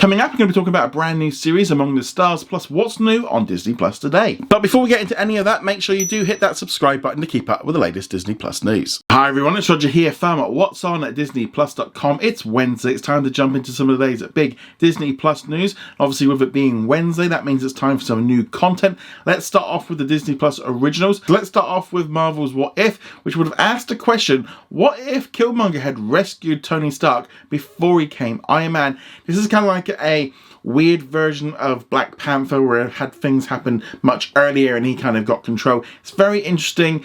Coming up, I'm going to be talking about a brand new series, Among the Stars, plus what's new on Disney Plus today. But before we get into any of that, make sure you do hit that subscribe button to keep up with the latest Disney Plus news. Hi everyone, it's Roger here from What's On at DisneyPlus.com. It's Wednesday, it's time to jump into some of the day's big Disney Plus news. Obviously with it being Wednesday, that means it's time for some new content. Let's start off with the Disney Plus originals. Let's start off with Marvel's What If, which would have asked the question, what if Killmonger had rescued Tony Stark before he became Iron Man? This is kind of like a weird version of Black Panther where it had things happen much earlier and he kind of got control. It's very interesting.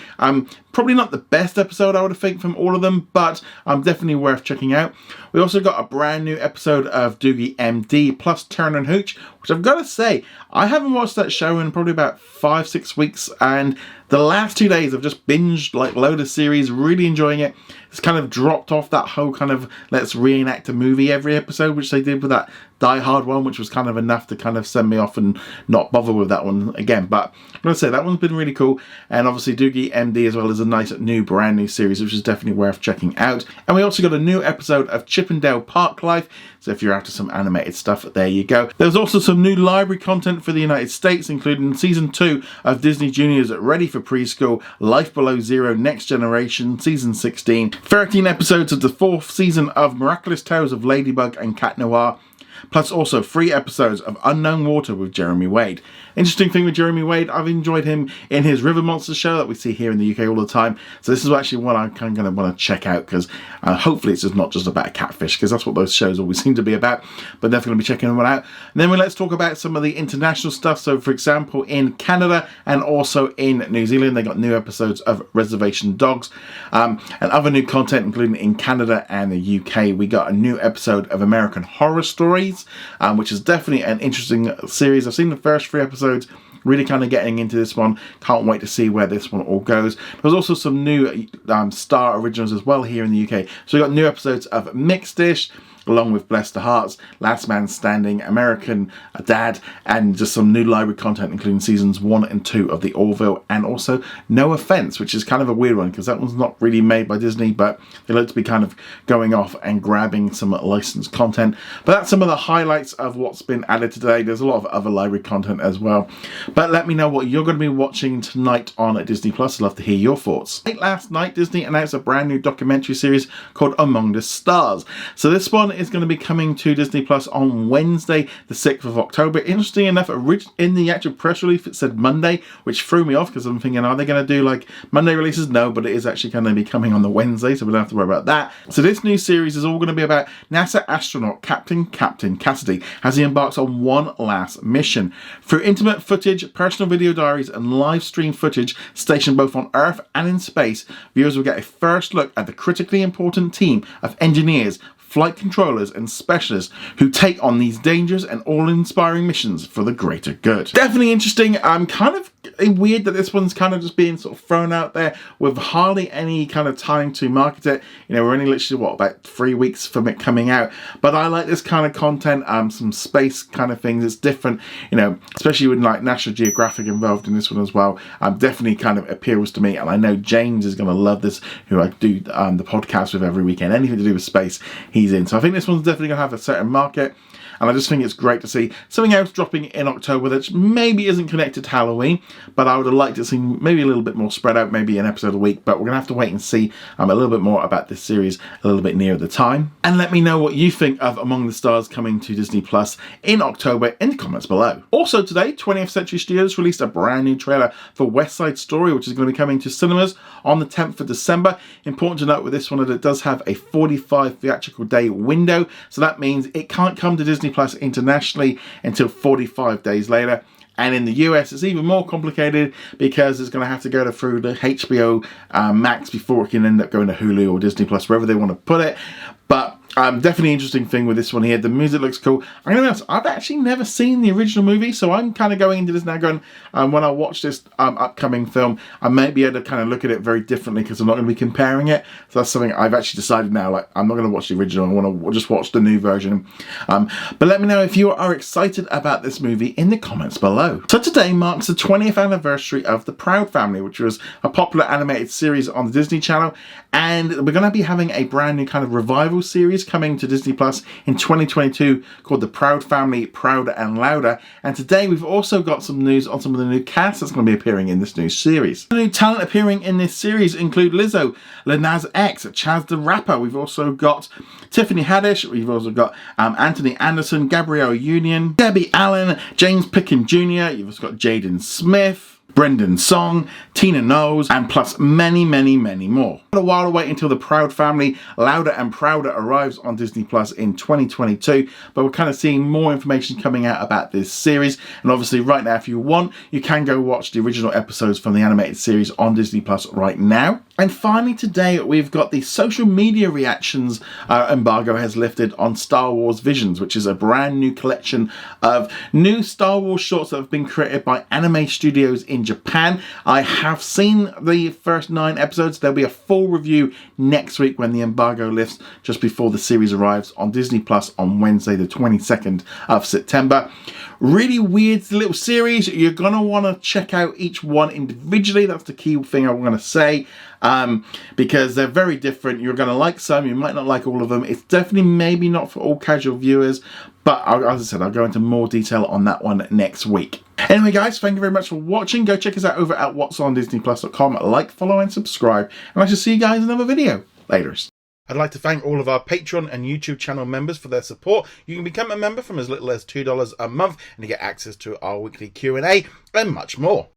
Probably not the best episode I would think from all of them, but definitely worth checking out. We also got a brand new episode of Doogie MD plus Turner and Hooch, which I've got to say, I haven't watched that show in probably about 5-6 weeks, and the last 2 days I've just binged like a load of series, really enjoying it. It's kind of dropped off that whole kind of let's reenact a movie every episode, which they did with that Die Hard one, which was kind of enough to kind of send me off and not bother with that one again. But I'm going to say that one's been really cool, and obviously Doogie MD as well is a nice new brand new series which is definitely worth checking out. And we also got a new episode of Chip 'n Dale Park Life, so if you're after some animated stuff, there you go. There's also some new library content for the United States, including season 2 of Disney Junior's Ready for Preschool, Life Below Zero Next Generation, season 16, 13 episodes of the 4th season of Miraculous Tales of Ladybug and Cat Noir, plus also 3 episodes of Unknown Water with Jeremy Wade. Interesting thing with Jeremy Wade, I've enjoyed him in his River Monsters show that we see here in the UK all the time. So this is actually one I'm kind of going to want to check out, because hopefully it's just not just about catfish, because that's what those shows always seem to be about. But definitely going to be checking them out. And then let's talk about some of the international stuff. So for example, in Canada and also in New Zealand, they got new episodes of Reservation Dogs and other new content, including in Canada and the UK. We got a new episode of American Horror Stories, which is definitely an interesting series. I've seen the first 3 episodes, really kind of getting into this one. Can't wait to see where this one all goes. There's also some new Star originals as well here in the UK. So we got new episodes of Mixed Dish, along with Bless the Hearts, Last Man Standing, American Dad, and just some new library content, including seasons 1 and 2 of The Orville, and also No Offense, which is kind of a weird one because that one's not really made by Disney, but they look to be kind of going off and grabbing some licensed content. But that's some of the highlights of what's been added today. There's a lot of other library content as well. But let me know what you're going to be watching tonight on Disney Plus. I'd love to hear your thoughts. Late last night, Disney announced a brand new documentary series called Among the Stars. So this one is going to be coming to Disney Plus on Wednesday, the 6th of October. Interesting enough, in the actual press release it said Monday, which threw me off because I'm thinking, are they going to do like Monday releases? No, but it is actually going to be coming on the Wednesday, so we don't have to worry about that. So this new series is all going to be about NASA astronaut Captain Cassidy as he embarks on one last mission. Through intimate footage, personal video diaries, and live stream footage stationed both on Earth and in space, viewers will get a first look at the critically important team of engineers, flight controllers and specialists who take on these dangerous and all-inspiring missions for the greater good. Definitely interesting. I'm kind of weird that this one's kind of just being sort of thrown out there with hardly any kind of time to market it. You know, we're only literally, about 3 weeks from it coming out. But I like this kind of content, some space kind of things. It's different, you know, especially with like National Geographic involved in this one as well. Definitely kind of appeals to me, and I know James is going to love this, who I do the podcast with every weekend. Anything to do with space, he's in. So I think this one's definitely going to have a certain market. And I just think it's great to see something else dropping in October that maybe isn't connected to Halloween, but I would have liked to see maybe a little bit more spread out, maybe an episode a week. But we're going to have to wait and see a little bit more about this series a little bit nearer the time. And let me know what you think of Among the Stars coming to Disney Plus in October in the comments below. Also today, 20th Century Studios released a brand new trailer for West Side Story, which is going to be coming to cinemas on the 10th of December. Important to note with this one that it does have a 45 theatrical day window, so that means it can't come to Disney Plus internationally until 45 days later. And in the US, it's even more complicated because it's going to have to go through the HBO Max before it can end up going to Hulu or Disney Plus, wherever they want to put it. But definitely interesting thing with this one here. The music looks cool. I'm going to be honest, I've actually never seen the original movie, so I'm kind of going into this now going, when I watch this upcoming film, I may be able to kind of look at it very differently because I'm not going to be comparing it. So that's something I've actually decided now, like, I'm not going to watch the original. I want to just watch the new version. But let me know if you are excited about this movie in the comments below. So today marks the 20th anniversary of The Proud Family, which was a popular animated series on the Disney Channel. And we're going to be having a brand new kind of revival series coming to Disney Plus in 2022 called The Proud Family, Prouder and Louder. And today we've also got some news on some of the new cast that's going to be appearing in this new series. The new talent appearing in this series include Lizzo, Lil Nas X, Chaz the Rapper. We've also got Tiffany Haddish. We've also got Anthony Anderson, Gabrielle Union, Debbie Allen, James Pickens Jr. You've also got Jaden Smith, Brendan Song, Tina Knowles, and plus many, many, many more. A while to wait until The Proud Family, Louder and Prouder arrives on Disney Plus in 2022, but we're kind of seeing more information coming out about this series. And obviously right now, if you want, you can go watch the original episodes from the animated series on Disney Plus right now. And finally today, we've got the social media reactions embargo has lifted on Star Wars Visions, which is a brand new collection of new Star Wars shorts that have been created by Anime Studios in Japan. I have seen the first 9 episodes. There'll be a full review next week when the embargo lifts, just before the series arrives on Disney Plus on Wednesday the 22nd of September. Really weird little series. You're going to want to check out each one individually. That's the key thing I'm going to say, because they're very different. You're going to like some, you might not like all of them. It's definitely maybe not for all casual viewers, but as I said, I'll go into more detail on that one next week. Anyway guys, thank you very much for watching. Go check us out over at whatsondisneyplus.com. Like, follow and subscribe, and I shall see you guys in another video. Laters. I'd like to thank all of our Patreon and YouTube channel members for their support. You can become a member from as little as $2 a month, and you get access to our weekly Q&A and much more.